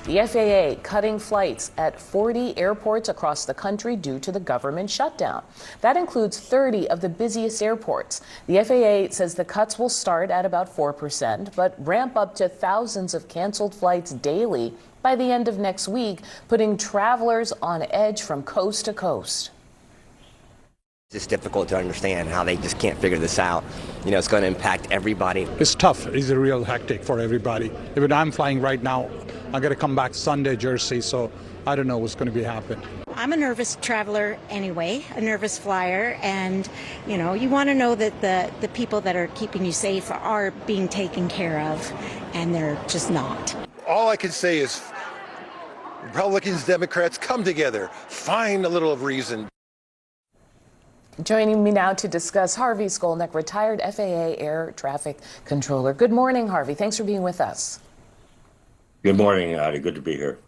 The FAA cutting flights at 40 airports across the country due to the government shutdown. That includes 30 of the busiest airports. The FAA says the cuts will start at about 4%, but ramp up to thousands of canceled flights daily by the end of next week, putting travelers on edge from coast to coast. It's difficult to understand how they just can't figure this out. You know, it's going to impact everybody. It's tough. It's a real hectic for everybody. Even I'm flying right now. I got to come back Sunday, Jersey, so I don't know what's going to be happening. I'm a nervous traveler anyway, a nervous flyer, and you know, you want to know that the people that are keeping you safe are being taken care of, and they're just not. All I can say is Republicans, Democrats, come together, find a little of reason. Joining me now to discuss, Harvey Skolnick, retired FAA air traffic controller. Good morning, Harvey. Thanks for being with us. Good morning, Adi. Good to be here.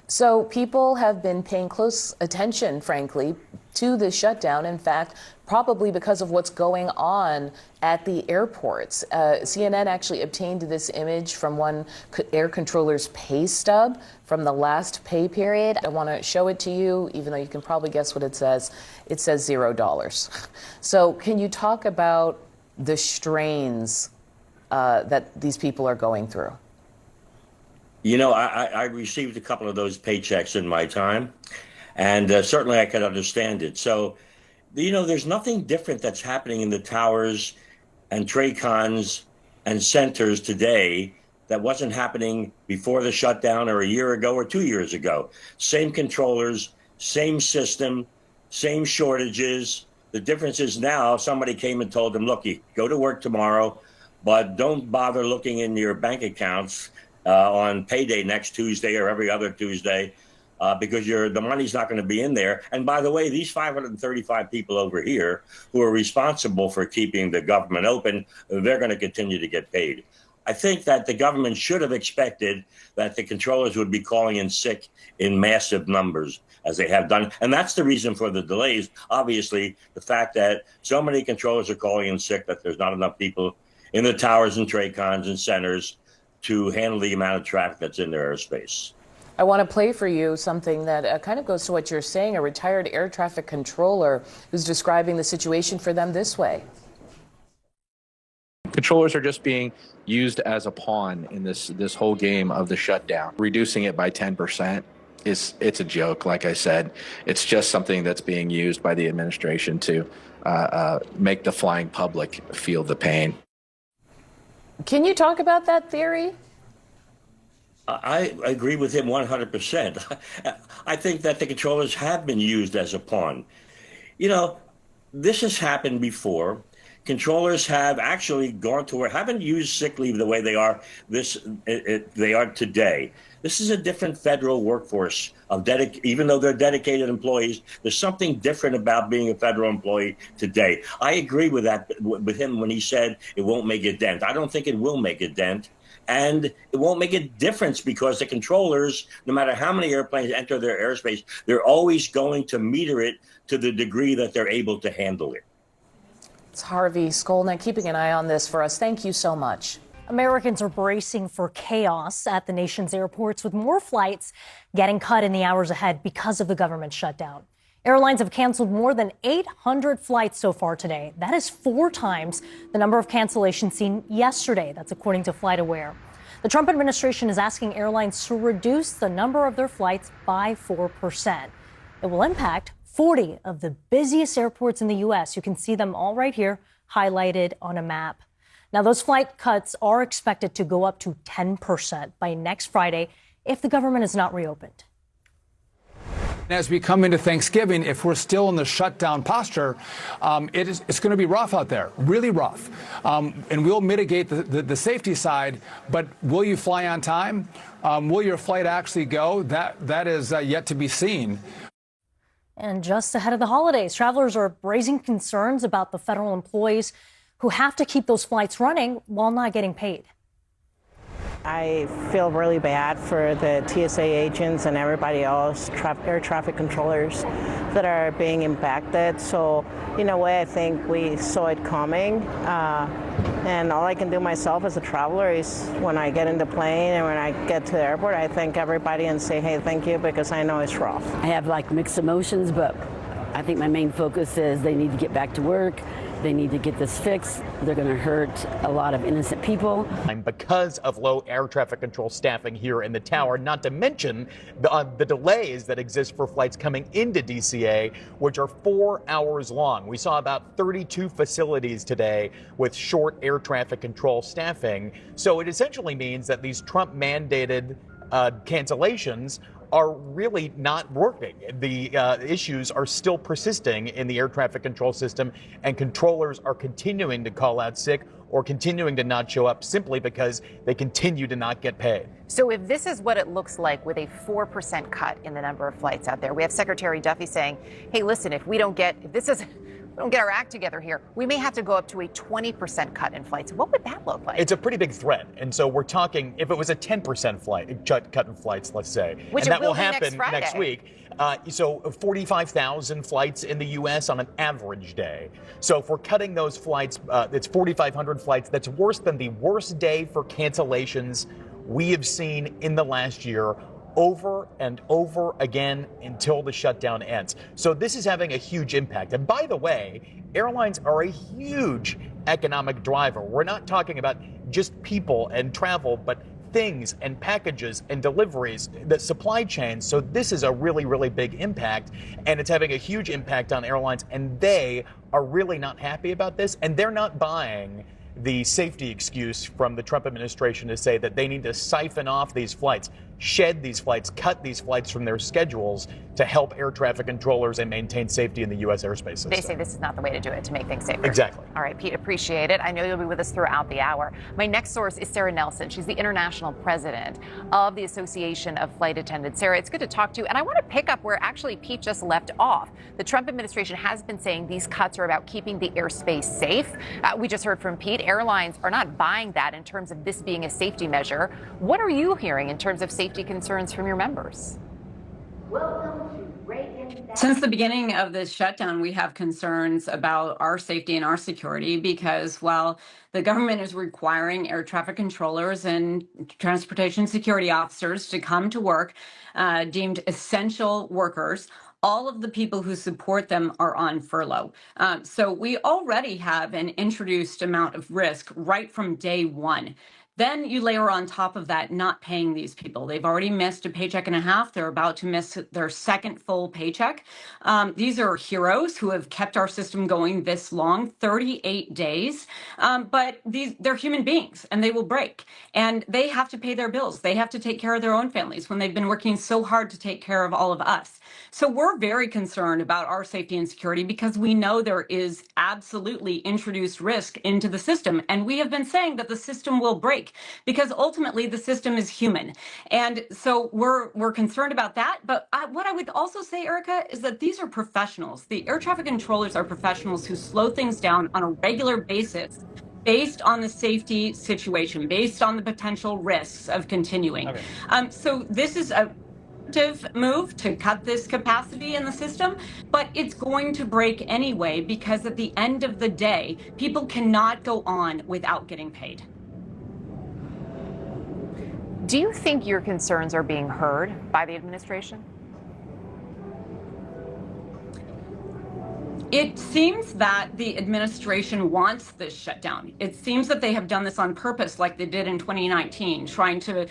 So people have been paying close attention, frankly, to the shutdown. In fact, probably because of what's going on at the airports. CNN actually obtained this image from one air controller's pay stub from the last pay period. I want to show it to you, even though you can probably guess what it says. It says $0. So can you talk about the strains that these people are going through? You know, I received a couple of those paychecks in my time, and certainly I could understand it. So, you know, there's nothing different that's happening in the towers and TRACONs and centers today that wasn't happening before the shutdown or a year ago or 2 years ago. Same controllers, same system, same shortages. The difference is now somebody came and told them, look, you go to work tomorrow, but don't bother looking in your bank accounts on payday next Tuesday or every other Tuesday, because the money's not going to be in there. And by the way, these 535 people over here who are responsible for keeping the government open, they're going to continue to get paid. I think that the government should have expected that the controllers would be calling in sick in massive numbers, as they have done. And that's the reason for the delays. Obviously, the fact that so many controllers are calling in sick that there's not enough people in the towers and TRACONs and centers to handle the amount of traffic that's in their airspace. I want to play for you something that kind of goes to what you're saying, a retired air traffic controller who's describing the situation for them this way. Controllers are just being used as a pawn in this whole game of the shutdown. Reducing it by 10% it's a joke. Like I said, it's just something that's being used by the administration to make the flying public feel the pain. Can you talk about that theory? I agree with him 100%. I think that the controllers have been used as a pawn. You know, this has happened before. Controllers have actually gone to work, haven't used sick leave the way they are they are today. This is a different federal workforce even though they're dedicated employees. There's something different about being a federal employee today. I agree with that with him when he said it won't make a dent. I don't think it will make a dent. And it won't make a difference because the controllers, no matter how many airplanes enter their airspace, they're always going to meter it to the degree that they're able to handle it. It's Harvey Skolnick keeping an eye on this for us. Thank you so much. Americans are bracing for chaos at the nation's airports, with more flights getting cut in the hours ahead because of the government shutdown. Airlines have canceled more than 800 flights so far today. That is 4 times the number of cancellations seen yesterday. That's according to FlightAware. The Trump administration is asking airlines to reduce the number of their flights by 4%. It will impact 40 of the busiest airports in the U.S. You can see them all right here, highlighted on a map. Now, those flight cuts are expected to go up to 10% by next Friday if the government is not reopened. As we come into Thanksgiving, if we're still in the shutdown posture, it's going to be rough out there, really rough. And we'll mitigate the safety side, but will you fly on time? Will your flight actually go? That is yet to be seen. And just ahead of the holidays, travelers are raising concerns about the federal employees who have to keep those flights running while not getting paid. I feel really bad for the TSA agents and everybody else, air traffic controllers that are being impacted. So in a way, I think we saw it coming. And all I can do myself as a traveler is when I get in the plane and when I get to the airport, I thank everybody and say, hey, thank you, because I know it's rough. I have like mixed emotions, but I think my main focus is they need to get back to work. They need to get this fixed. They're going to hurt a lot of innocent people. Because of low air traffic control staffing here in the tower, not to mention the delays that exist for flights coming into DCA, which are 4 hours long. We saw about 32 facilities today with short air traffic control staffing. So it essentially means that these Trump mandated cancellations are really not working. The issues are still persisting in the air traffic control system, and controllers are continuing to call out sick or continuing to not show up simply because they continue to not get paid. So if this is what it looks like with a 4% cut in the number of flights out there, we have Secretary Duffy saying, hey, listen, if we don't get our act together here, we may have to go up to a 20% cut in flights. What would that look like? It's a pretty big threat. And so we're talking, if it was a 10% cut in flights, let's say, which and that will next happen Friday. next week. So 45,000 flights in the U.S. on an average day. So if we're cutting those flights, it's 4,500 flights. That's worse than the worst day for cancellations we have seen in the last year, over and over again until the shutdown ends. So this is having a huge impact. And by the way, airlines are a huge economic driver. We're not talking about just people and travel, but things and packages and deliveries, the supply chain. So this is a really, really big impact, and it's having a huge impact on airlines, and they are really not happy about this, and they're not buying the safety excuse from the Trump administration to say that they need to siphon off these flights, shed these flights, cut these flights from their schedules to help air traffic controllers and maintain safety in the U.S. airspace system. They say this is not the way to do it, to make things safer. Exactly. All right, Pete, appreciate it. I know you'll be with us throughout the hour. My next source is Sarah Nelson. She's the international president of the Association of Flight Attendants. Sarah, it's good to talk to you. And I want to pick up where actually Pete just left off. The Trump administration has been saying these cuts are about keeping the airspace safe. We just heard from Pete. Airlines are not buying that in terms of this being a safety measure. What are you hearing in terms of safety concerns from your members? Since the beginning of this shutdown, we have concerns about our safety and our security because while the government is requiring air traffic controllers and transportation security officers to come to work, deemed essential workers, all of the people who support them are on furlough. So we already have an introduced amount of risk right from day one. Then you layer on top of that not paying these people. They've already missed a paycheck and a half. They're about to miss their second full paycheck. These are heroes who have kept our system going this long, 38 days. But they're human beings and they will break. And they have to pay their bills. They have to take care of their own families when they've been working so hard to take care of all of us. So we're very concerned about our safety and security because we know there is absolutely introduced risk into the system. And we have been saying that the system will break because ultimately the system is human. And so we're concerned about that. But what I would also say, Erica, is that these are professionals. The air traffic controllers are professionals who slow things down on a regular basis based on the safety situation, based on the potential risks of continuing. Okay. So this is a move to cut this capacity in the system, but it's going to break anyway because at the end of the day, people cannot go on without getting paid. Do you think your concerns are being heard by the administration? It seems that the administration wants this shutdown. It seems that they have done this on purpose like they did in 2019, trying to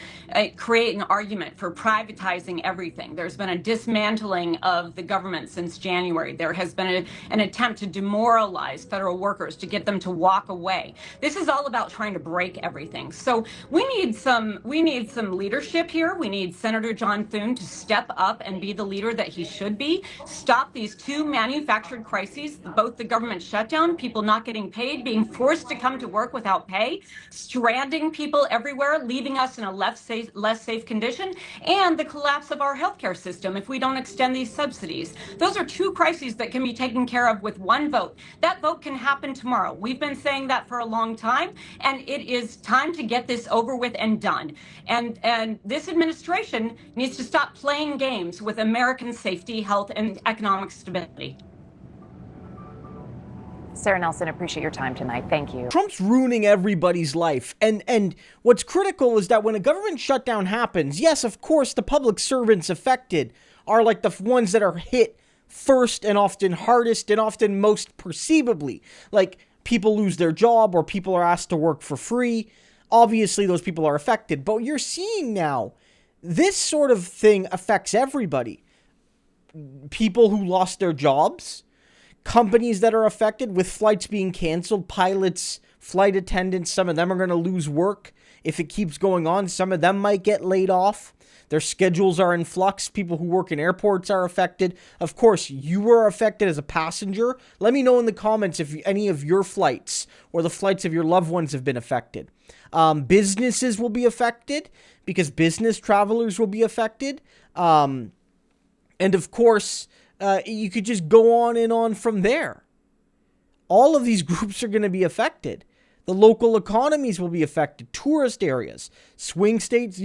create an argument for privatizing everything. There's been a dismantling of the government since January. There has been an attempt to demoralize federal workers, to get them to walk away. This is all about trying to break everything. So we need some leadership here. We need Senator John Thune to step up and be the leader that he should be. Stop these two manufactured crises crises, both the government shutdown, people not getting paid, being forced to come to work without pay, stranding people everywhere, leaving us in a less safe condition, and the collapse of our healthcare system if we don't extend these subsidies. Those are two crises that can be taken care of with one vote. That vote can happen tomorrow. We've been saying that for a long time, and it is time to get this over with and done. And this administration needs to stop playing games with American safety, health, and economic stability. Sarah Nelson, appreciate your time tonight. Thank you. Trump's ruining everybody's life. And what's critical is that when a government shutdown happens, yes, of course, the public servants affected are like the ones that are hit first and often hardest and often most perceivably. Like people lose their job or people are asked to work for free. Obviously, those people are affected. But you're seeing now, this sort of thing affects everybody. People who lost their jobs, companies that are affected with flights being canceled, pilots, flight attendants, some of them are going to lose work. If it keeps going on, some of them might get laid off. Their schedules are in flux. People who work in airports are affected. Of course, you were affected as a passenger. Let me know in the comments if any of your flights or the flights of your loved ones have been affected. Businesses will be affected because business travelers will be affected. And of course, you could just go on and on from there. All of these groups are going to be affected. The local economies will be affected. Tourist areas, swing states,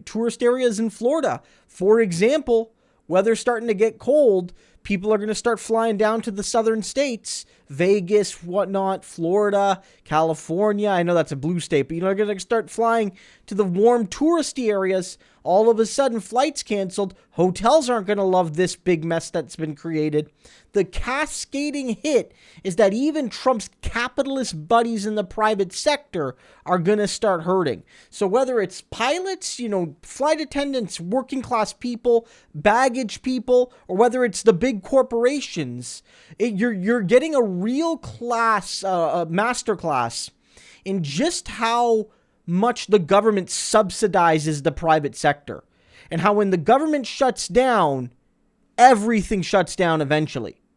tourist areas in Florida. For example, weather's starting to get cold. People are going to start flying down to the southern states, Vegas, whatnot, Florida, California. I know that's a blue state, but they're going to start flying to the warm touristy areas. All of a sudden, flights canceled. Hotels aren't going to love this big mess that's been created. The cascading hit is that even Trump's capitalist buddies in the private sector are going to start hurting. So whether it's pilots, flight attendants, working class people, baggage people, or whether it's the big corporations, you're getting a real class, masterclass in just how much the government subsidizes the private sector, and how when the government shuts down, everything shuts down eventually.